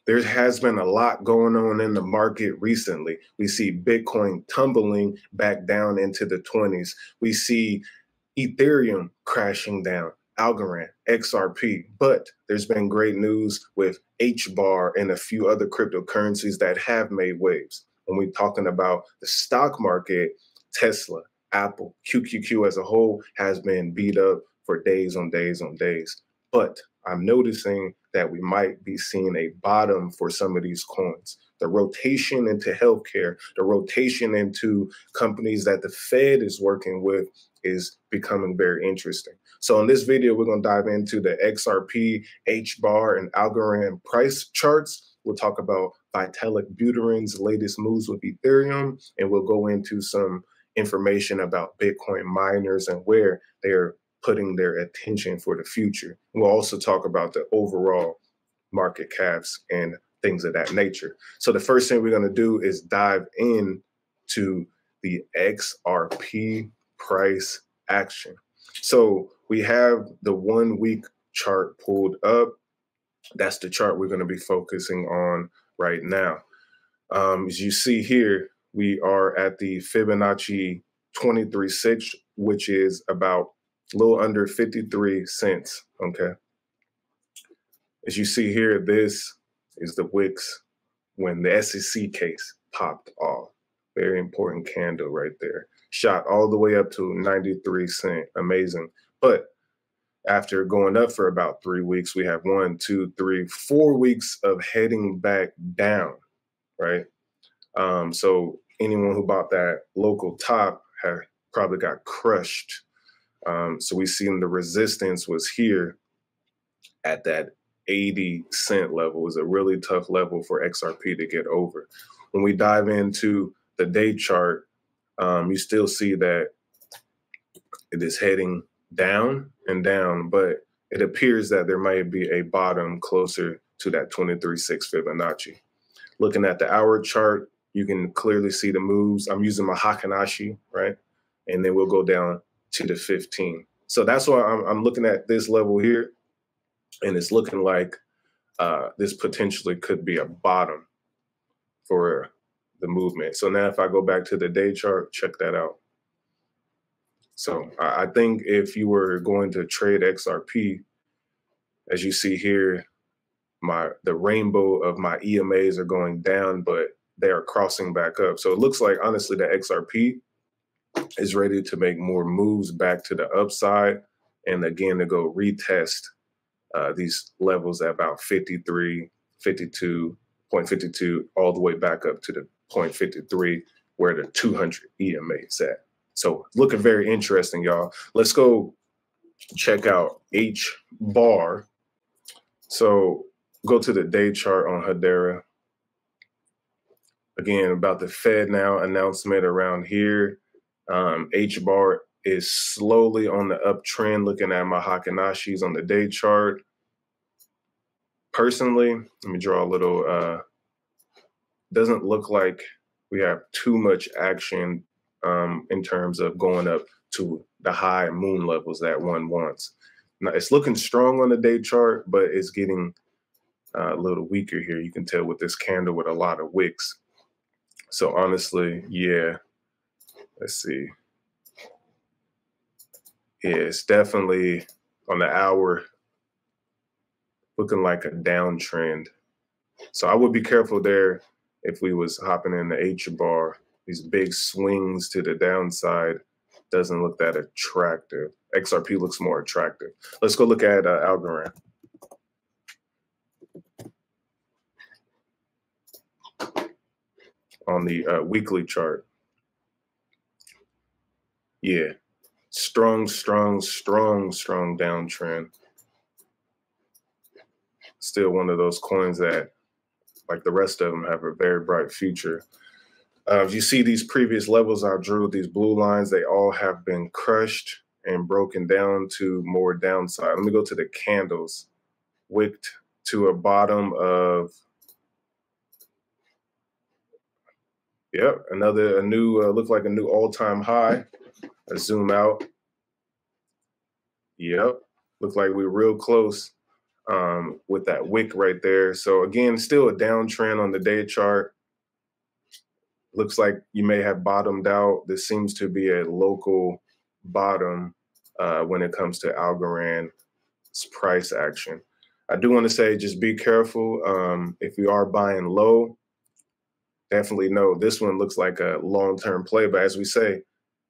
There has been a lot going on in the market recently. We see Bitcoin tumbling back down into the 20s. We see Ethereum crashing down, Algorand, XRP. But there's been great news with HBAR and a few other cryptocurrencies that have made waves. When we're talking about the stock market, Tesla, Apple, QQQ as a whole has been beat up for days on days on days. But I'm noticing that we might be seeing a bottom for some of these coins. The rotation into healthcare, the rotation into companies that the Fed is working with is becoming very interesting. So in this video, we're going to dive into the XRP, HBAR, and Algorand price charts. We'll talk about Vitalik Buterin's latest moves with Ethereum, and we'll go into some information about Bitcoin miners and where they're putting their attention for the future. We'll also talk about the overall market caps and things of that nature. So the first thing we're going to do is dive into the XRP price action. So we have the 1 week chart pulled up. That's the chart we're going to be focusing on right now. As you see here, we are at the Fibonacci 23.6, which is about a little under 53 cents, okay? As you see here, this is the wicks when the SEC case popped off. Very important candle right there. Shot all the way up to 93 cents, amazing. But after going up for about 3 weeks, we have 1, 2, 3, 4 weeks of heading back down, right? So anyone who bought that local top had probably got crushed. So we seen the resistance was here at that 80 cent level. It was a really tough level for XRP to get over. When we dive into the day chart, you still see that it is heading down and down, but it appears that there might be a bottom closer to that 23.6 Fibonacci. Looking at the hour chart, you can clearly see the moves. I'm using my Hakanashi, right? And then we'll go down to the 15. So that's why I'm looking at this level here, and it's looking like this potentially could be a bottom for the movement. So now if I go back to the day chart, check that out. So I think if you were going to trade XRP, as you see here, the rainbow of my EMAs are going down, but they are crossing back up. So it looks like, honestly, the XRP is ready to make more moves back to the upside, and again to go retest these levels at about 53, 52.52, all the way back up to the 0.53 where the 200 EMA is at. So looking very interesting, y'all. Let's go check out HBAR. So go to the day chart on Hedera. Again, about the Fed now announcement around here. HBAR is slowly on the uptrend. Looking at my Hakanashis on the day chart. Personally, let me draw a little, doesn't look like we have too much action in terms of going up to the high moon levels that one wants. Now, it's looking strong on the day chart, but it's getting a little weaker here. You can tell with this candle with a lot of wicks. So honestly, yeah, let's see. Yeah, it's definitely on the hour looking like a downtrend. So I would be careful there if we was hopping in the HBAR. These big swings to the downside doesn't look that attractive. XRP looks more attractive. Let's go look at Algorand. On the weekly chart. Yeah, strong downtrend. Still one of those coins that, like the rest of them, have a very bright future. If you see these previous levels I drew, these blue lines, they all have been crushed and broken down to more downside. Let me go to the candles. Wicked to a bottom of, yep, look like a new all-time high. Let's zoom out. Yep, look like we're real close. with that wick right there. So again, still a downtrend on the day chart. Looks like you may have bottomed out. This seems to be a local bottom when it comes to Algorand's price action. I do want to say just be careful. If you are buying low, definitely know this one looks like a long-term play. But as we say,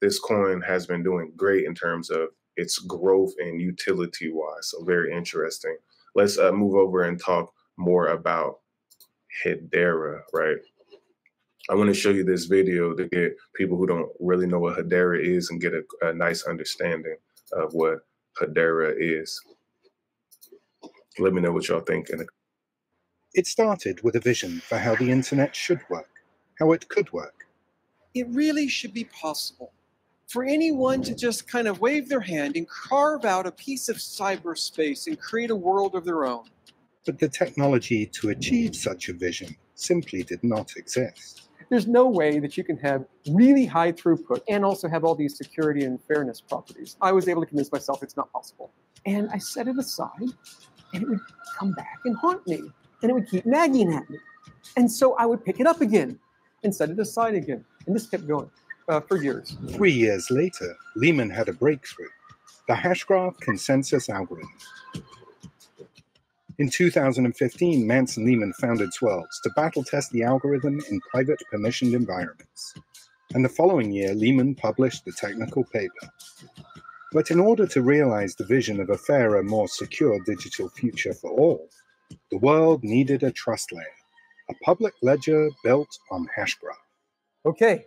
this coin has been doing great in terms of its growth and utility-wise. So very interesting. Let's move over and talk more about Hedera, right? I want to show you this video to get people who don't really know what Hedera is and get a nice understanding of what Hedera is. Let me know what y'all think. It started with a vision for how the internet should work, how it could work. It really should be possible for anyone to just kind of wave their hand and carve out a piece of cyberspace and create a world of their own. But the technology to achieve such a vision simply did not exist. There's no way that you can have really high throughput and also have all these security and fairness properties. I was able to convince myself it's not possible. And I set it aside, and it would come back and haunt me, and it would keep nagging at me. And so I would pick it up again and set it aside again. And this kept going for years. 3 years later, Lehman had a breakthrough, the Hashgraph consensus algorithm. In 2015, Manson Lehman founded Swirls to battle test the algorithm in private permissioned environments. And the following year, Lehman published the technical paper. But in order to realize the vision of a fairer, more secure digital future for all, the world needed a trust layer, a public ledger built on Hashgraph. Okay,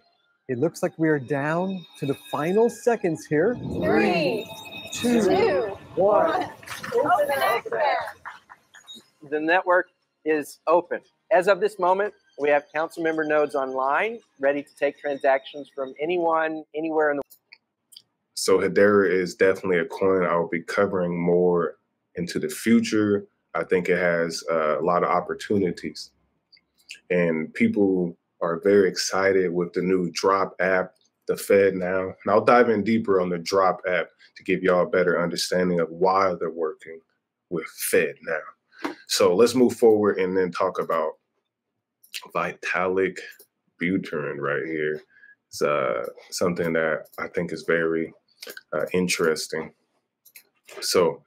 it looks like we are down to the final seconds here. 3, 2, 1. Open access. The network is open. As of this moment, we have council member nodes online, ready to take transactions from anyone, anywhere in the world. So Hedera is definitely a coin I will be covering more into the future. I think it has a lot of opportunities. And people are very excited with the new Drop app, the Fed now. And I'll dive in deeper on the Drop app to give y'all a better understanding of why they're working with Fed now. So let's move forward and then talk about Vitalik Buterin right here. It's something that I think is very interesting. So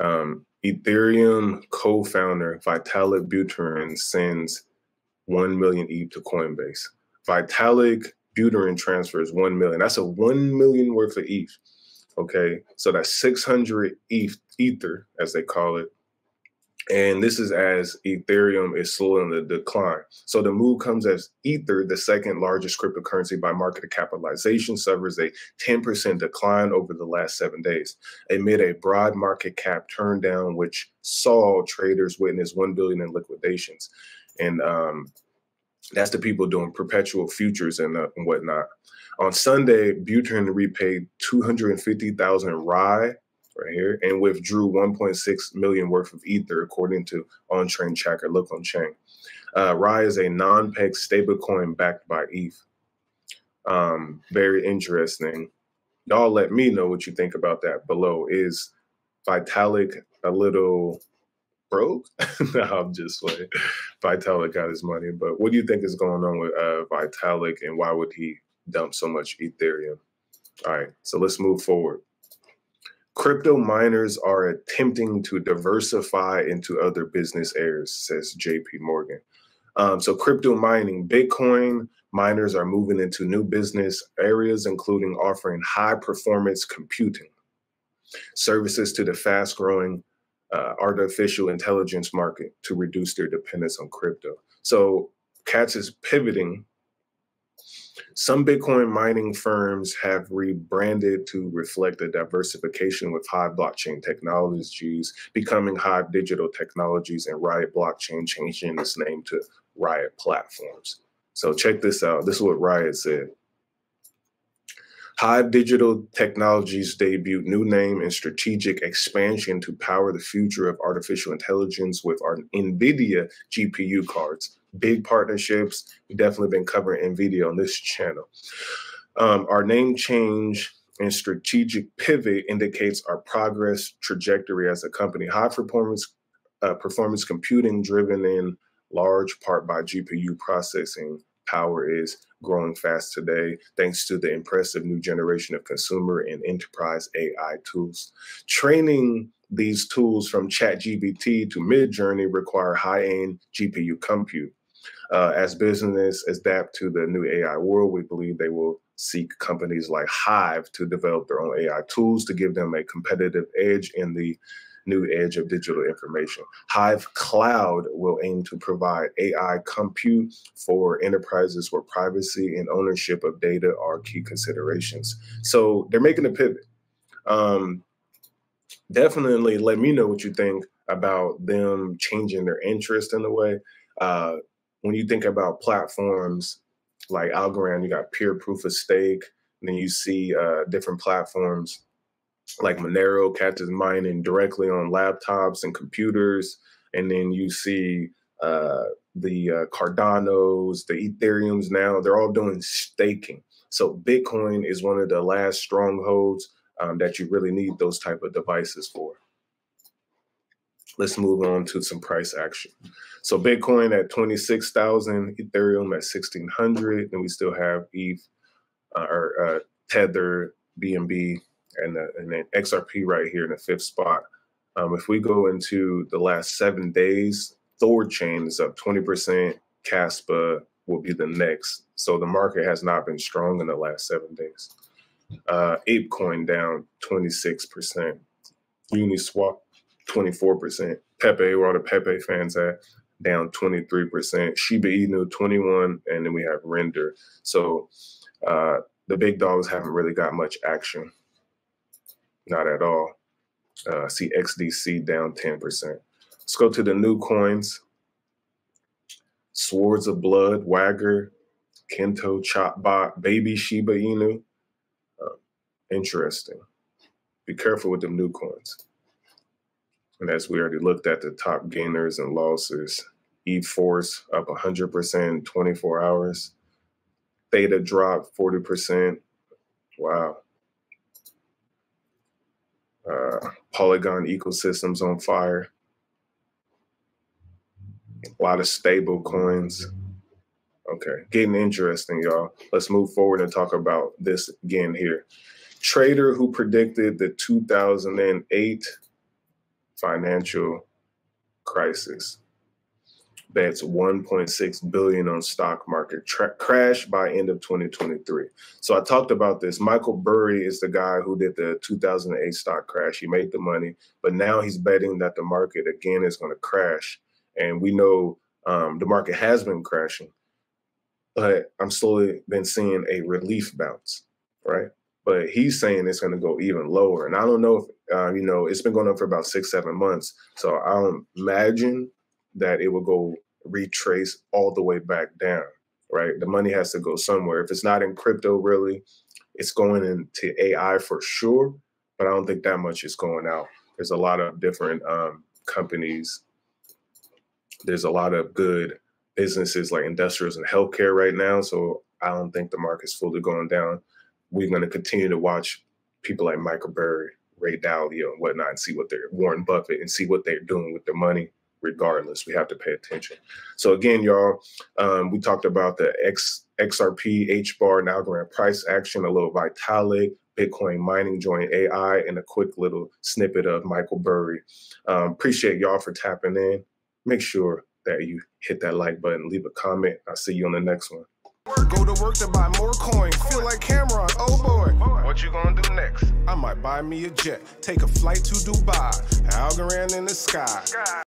Ethereum co-founder Vitalik Buterin sends 1 million ETH to Coinbase. Vitalik Buterin transfers 1 million. That's a 1 million worth of ETH. Okay, so that's 600 Ether, as they call it. And this is as Ethereum is slowing the decline. So the move comes as Ether, the second largest cryptocurrency by market capitalization, suffers a 10% decline over the last 7 days, amid a broad market cap turn down, which saw traders witness 1 billion in liquidations. And that's the people doing perpetual futures and whatnot. On Sunday, Buterin repaid 250,000 Rye right here and withdrew 1.6 million worth of Ether, according to on-chain tracker Look on Chain. Rye is a non-peg stablecoin backed by ETH. Very interesting. Y'all let me know what you think about that below. Is Vitalik a little broke? No, I'm just playing. Vitalik got his money, but what do you think is going on with Vitalik, and why would he dump so much Ethereum? All right, so let's move forward. Crypto miners are attempting to diversify into other business areas, says JP Morgan. So crypto mining, Bitcoin miners are moving into new business areas, including offering high performance computing services to the fast growing artificial intelligence market to reduce their dependence on crypto. So Cats is pivoting. Some Bitcoin mining firms have rebranded to reflect the diversification with Hive blockchain technologies, becoming Hive Digital Technologies, and Riot Blockchain changing its name to Riot Platforms. So check this out. This is what Riot said. Hive Digital Technologies debut new name and strategic expansion to power the future of artificial intelligence with our NVIDIA GPU cards. Big partnerships. We've definitely been covering NVIDIA on this channel. Our name change and strategic pivot indicates our progress trajectory as a company. High performance performance computing, driven in large part by GPU processing power, is growing fast today, thanks to the impressive new generation of consumer and enterprise AI tools. Training these tools from ChatGPT to Midjourney require high-end GPU compute. As business adapt to the new AI world, we believe they will seek companies like Hive to develop their own AI tools to give them a competitive edge in the new age of digital information. Hive Cloud will aim to provide AI compute for enterprises where privacy and ownership of data are key considerations. So they're making a pivot. Definitely let me know what you think about them changing their interest in a way. When you think about platforms like Algorand, you got peer proof of stake, and then you see different platforms like Monero catches mining directly on laptops and computers. And then you see the Cardanos, the Ethereums now, they're all doing staking. So Bitcoin is one of the last strongholds that you really need those type of devices for. Let's move on to some price action. So Bitcoin at 26,000, Ethereum at 1,600, and we still have ETH, Tether, BNB, and then XRP right here in the 5th spot. If we go into the last 7 days, Thorchain is up 20%. Caspa will be the next. So the market has not been strong in the last 7 days. ApeCoin down 26%. Uniswap 24%. Pepe, where all the Pepe fans at, down 23%. Shiba Inu 21%, and then we have Render. So the big dogs haven't really got much action. Not at all. See XDC down 10%. Let's go to the new coins. Swords of Blood, Wagger, Kento, Chopbot, Baby Shiba Inu. Interesting. Be careful with them new coins. And as we already looked at the top gainers and losses, eForce up 100% in 24 hours. Theta dropped 40%. Wow. Polygon ecosystems on fire. A lot of stable coins. Okay, getting interesting, y'all. Let's move forward and talk about this again here. Trader who predicted the 2008 financial crisis bets 1.6 billion on stock market crash by end of 2023. So I talked about this. Michael Burry is the guy who did the 2008 stock crash. He made the money, but now he's betting that the market again is going to crash. And we know the market has been crashing, but I'm slowly been seeing a relief bounce, right? But he's saying it's going to go even lower. And I don't know if, it's been going up for about 6-7 months. So I don't imagine that it will go retrace all the way back down, right? The money has to go somewhere. If it's not in crypto, really, it's going into AI for sure, but I don't think that much is going out. There's a lot of different companies. There's a lot of good businesses like industrials and healthcare right now. So I don't think the market's fully going down. We're going to continue to watch people like Michael Burry, Ray Dalio, and whatnot, and see what they're, Warren Buffett, and see what they're doing with their money. Regardless, we have to pay attention. So again, y'all, we talked about the XRP, HBAR, and Algorand price action, a little Vitalik, Bitcoin mining joining AI, and a quick little snippet of Michael Burry. Appreciate y'all for tapping in. Make sure that you hit that like button, leave a comment. I'll see you on the next one. Go to work to buy more coins. Feel like Cameron, oh boy. What you gonna do next? I might buy me a jet, take a flight to Dubai. Algorand in the sky.